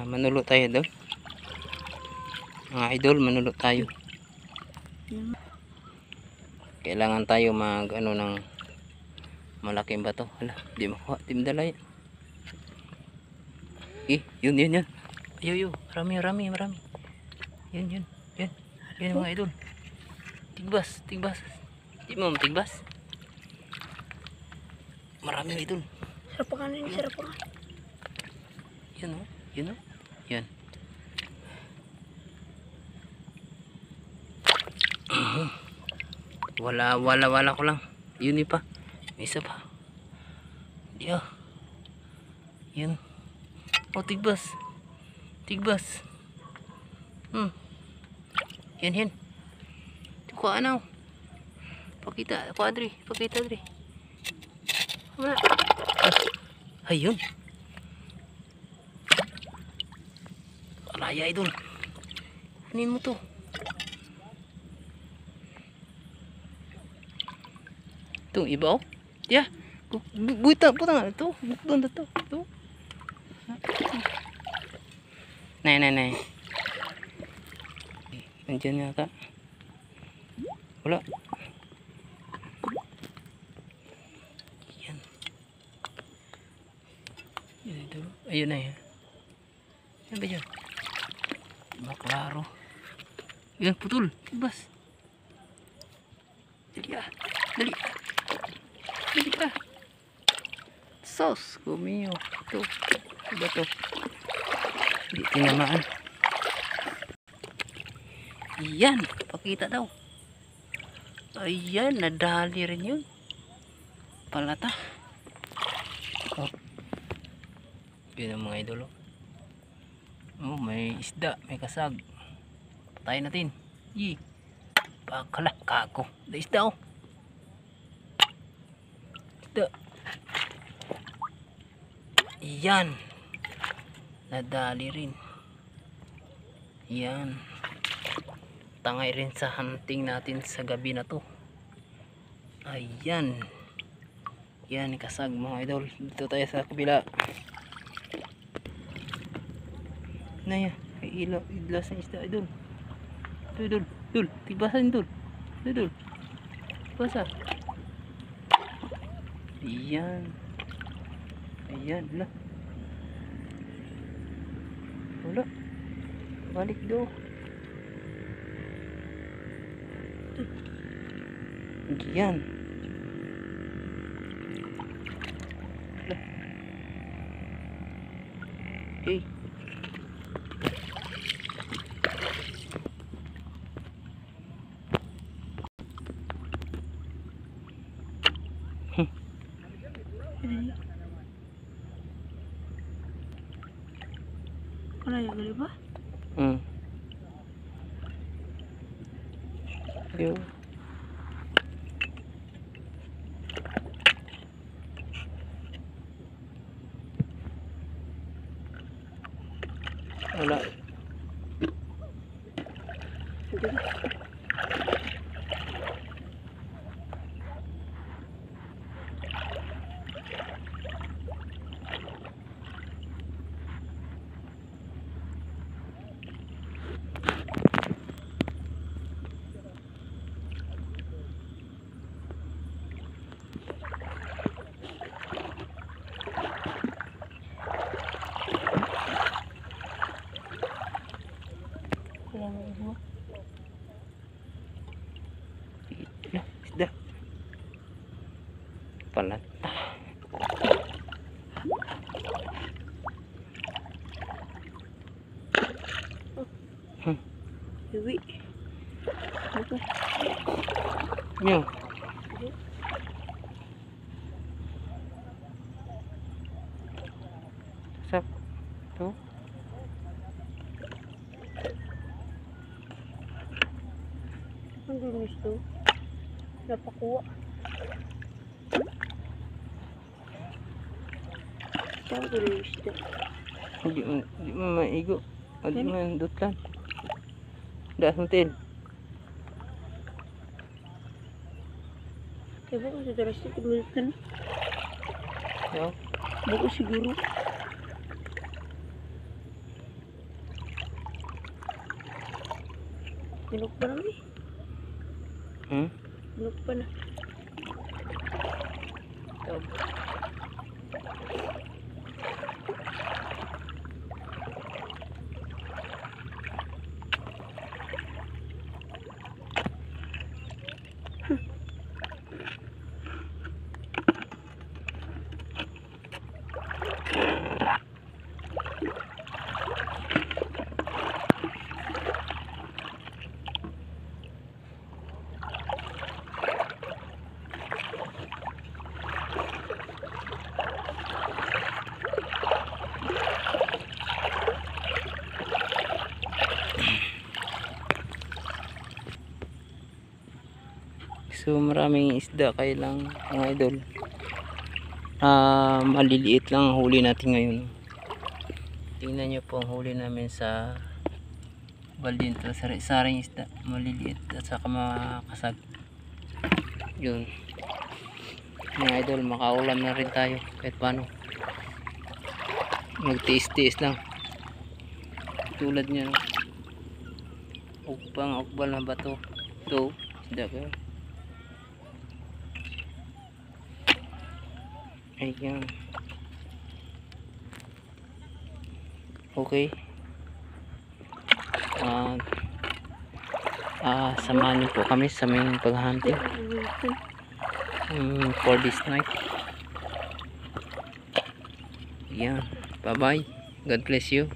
Manulo tayo doon. Mga idol, manulo tayo. Kailangan tayo mag ano ng malaking bato. Hala, di makuha, timdala yan. Yun. Ayo, marami. Yun mga idol. Tigbas. Di mo tigbas. Marami idol. Sarapakan ini, sarapakan. Yun o. Yan. Wala ko lang. Yun pa. May isa pa. Diyo. Yun. Oh, tigbas. Yan. Kuha na. Pakita Dre. Wala. Ayun. Alaya idol. Anin mo to? Itong iba oh. Yeah. Buta nga ito. Doon ito. Nay. Nandiyan yata. Wala. Yan ito. Ayun na yan. Yan ba dyan? Maklaro. Yan putol. Tibas. Dali ah. Sos. Gumiyo. Ito. Iba to. Hindi tinamaan. Yan. Pakita daw. Ayan. Nadali rin yun. Palata. Oh. Yun ang mga idolo. Oh, may isda. May kasag. Patayin natin. Bakala. Kako. Da isda oh. Isda. Yan. Nadali rin. Yan. Tangay rin sa hunting natin sa gabi na to. Ayan. Yan kasag mga idol. Dito tayo sa kabila. Na yan. Idlas na isda idol. Dul. Tibasan dul. Basa. Ayan. Wala. Balik do. Yan. Okay. Wala ya gali ba? Yo. Wala. Isda. Palata. Iwi. Apa? Nyo. Sap. Tuh. Ang gulis to. Napakuha. Saan gulis to? Hindi mo maigo. Hindi mo dutlan. Dah suntin. Kaya ba kung sa daras ito gulis ka na? Yo. Bago siguro. Hinog pa naman eh. Hmm? Hinog pa na. So maraming isda kayo lang mga idol. Maliliit lang ang huli natin ngayon. Tingnan nyo po ang huli namin sa baldinto. Saring isda, maliliit at saka makasag. Yun mga idol, makaulam na rin tayo kahit paano. Magtiis-tiis lang tulad nyo. Ukbal na bato. Ito isda ko. Ayan. Okay. Samahan niyo po kami sa aming paghahunting for this night. Ayan. Bye bye. God bless you.